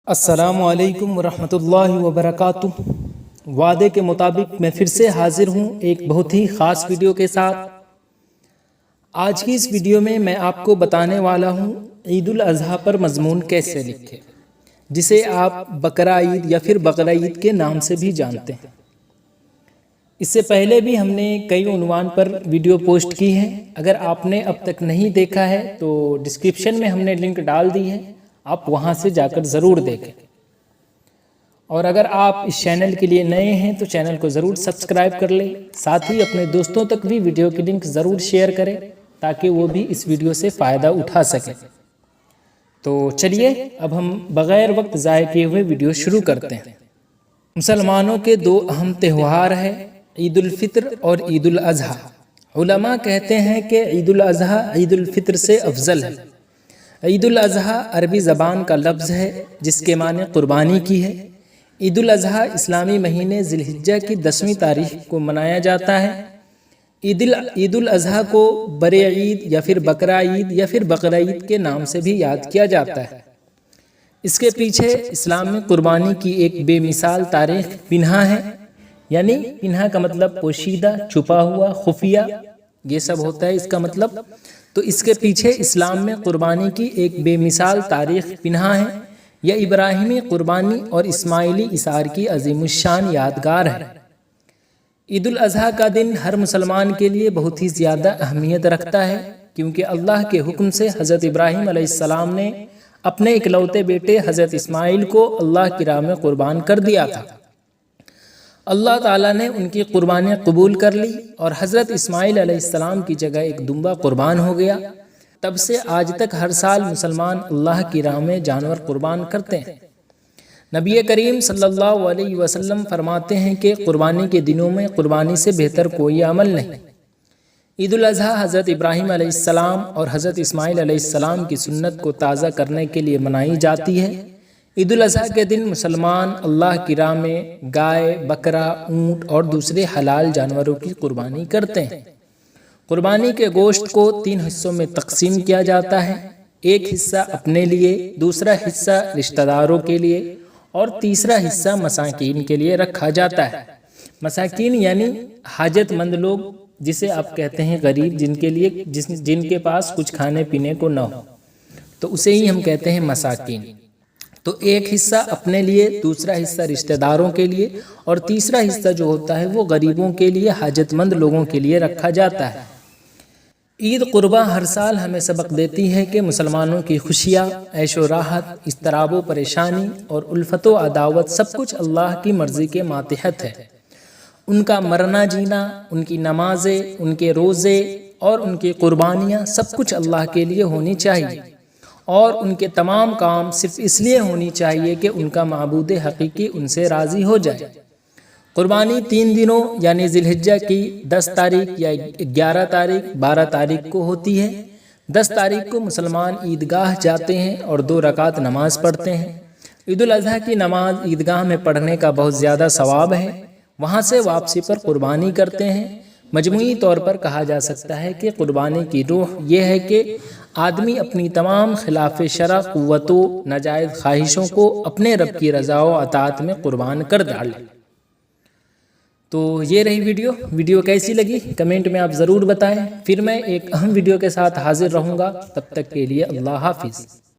السلام علیکم ورحمۃ اللہ وبرکاتہ۔ وعدے کے مطابق میں پھر سے حاضر ہوں ایک بہت ہی خاص ویڈیو کے ساتھ۔ آج کی اس ویڈیو میں میں آپ کو بتانے والا ہوں عید الاضحیٰ پر مضمون کیسے لکھیں، جسے آپ بقرہ عید یا پھر بقرہ عید کے نام سے بھی جانتے ہیں۔ اس سے پہلے بھی ہم نے کئی عنوان پر ویڈیو پوسٹ کی ہے، اگر آپ نے اب تک نہیں دیکھا ہے تو ڈسکرپشن میں ہم نے لنک ڈال دی ہے، آپ وہاں سے جا کر ضرور دیکھیں۔ اور اگر آپ اس چینل کے لیے نئے ہیں تو چینل کو ضرور سبسکرائب کر لیں، ساتھ ہی اپنے دوستوں تک بھی ویڈیو کی لنک ضرور شیئر کریں تاکہ وہ بھی اس ویڈیو سے فائدہ اٹھا سکیں۔ تو چلیے اب ہم بغیر وقت ضائع کیے ہوئے ویڈیو شروع کرتے ہیں۔ مسلمانوں کے دو اہم تہوار ہیں، عید الفطر اور عید الاضحیٰ۔ علماء کہتے ہیں کہ عید الاضحیٰ عید الفطر سے افضل ہے۔ عید الاضحیٰ عربی زبان کا لفظ ہے جس کے معنی قربانی کی ہے۔ عید الاضحیٰ اسلامی مہینے ذی الحجہ کی 10ویں تاریخ کو منایا جاتا ہے۔ عید الاضحیٰ کو برے عید یا پھر بقرہ عید یا پھر بقرہ عید کے نام سے بھی یاد کیا جاتا ہے۔ اس کے پیچھے اسلام میں قربانی کی ایک بے مثال تاریخ پنہاں ہے، یعنی پنہاں کا مطلب پوشیدہ، چھپا ہوا، خفیہ، یہ سب ہوتا ہے اس کا مطلب۔ تو اس کے پیچھے اسلام میں قربانی کی ایک بے مثال تاریخ پنہاں ہے۔ یہ ابراہیمی قربانی اور اسماعیلی اثار کی عظیم الشان یادگار ہے۔ عید الاضحیٰ کا دن ہر مسلمان کے لیے بہت ہی زیادہ اہمیت رکھتا ہے، کیونکہ اللہ کے حکم سے حضرت ابراہیم علیہ السلام نے اپنے اکلوتے بیٹے حضرت اسماعیل کو اللہ کی راہ میں قربان کر دیا تھا۔ اللہ تعالیٰ نے ان کی قربانی قبول کر لی اور حضرت اسماعیل علیہ السلام کی جگہ ایک دمبا قربان ہو گیا۔ تب سے آج تک ہر سال مسلمان اللہ کی راہ میں جانور قربان کرتے ہیں۔ نبی کریم صلی اللہ علیہ وسلم فرماتے ہیں کہ قربانی کے دنوں میں قربانی سے بہتر کوئی عمل نہیں۔ عید الاضحیٰ حضرت ابراہیم علیہ السلام اور حضرت اسماعیل علیہ السلام کی سنت کو تازہ کرنے کے لیے منائی جاتی ہے۔ عید الاضحیٰ کے دن مسلمان اللہ کی راہ میں گائے، بکرا، اونٹ اور دوسرے حلال جانوروں کی قربانی کرتے ہیں۔ قربانی کے گوشت کو 3 حصوں میں تقسیم کیا جاتا ہے، ایک حصہ اپنے لیے، دوسرا حصہ رشتہ داروں کے لیے اور تیسرا حصہ مساکین کے لیے رکھا جاتا ہے۔ مساکین یعنی حاجت مند لوگ، جسے آپ کہتے ہیں غریب، جن کے پاس کچھ کھانے پینے کو نہ ہو، تو اسے ہی ہم کہتے ہیں مساکین۔ تو ایک حصہ اپنے لیے، دوسرا حصہ رشتہ داروں کے لیے اور تیسرا حصہ جو ہوتا ہے وہ غریبوں کے لیے، حاجت مند لوگوں کے لیے رکھا جاتا ہے۔ عید قربہ ہر سال ہمیں سبق دیتی ہے کہ مسلمانوں کی خوشیاں، عیش و راحت، اضطراب و پریشانی اور الفت و عداوت سب کچھ اللہ کی مرضی کے ماتحت ہے۔ ان کا مرنا جینا، ان کی نمازیں، ان کے روزے اور ان کی قربانیاں سب کچھ اللہ کے لیے ہونی چاہیے، اور ان کے تمام کام صرف اس لیے ہونی چاہیے کہ ان کا معبود حقیقی ان سے راضی ہو جائے۔ قربانی 3 دنوں یعنی ذی الحجہ کی 10 تاریخ یا 11 تاریخ، 12 تاریخ کو ہوتی ہے۔ 10 تاریخ کو مسلمان عیدگاہ جاتے ہیں اور 2 رکعت نماز پڑھتے ہیں۔ عید الاضحیٰ کی نماز عیدگاہ میں پڑھنے کا بہت زیادہ ثواب ہے، وہاں سے واپسی پر قربانی کرتے ہیں۔ مجموعی طور پر کہا جا سکتا ہے کہ قربانی کی روح یہ ہے کہ آدمی اپنی تمام خلاف شرع قوتوں، ناجائز خواہشوں کو اپنے رب کی رضا و اطاعت میں قربان کر ڈالے۔ تو یہ رہی ویڈیو کیسی لگی کمنٹ میں آپ ضرور بتائیں، پھر میں ایک اہم ویڈیو کے ساتھ حاضر رہوں گا، تب تک کے لیے اللہ حافظ۔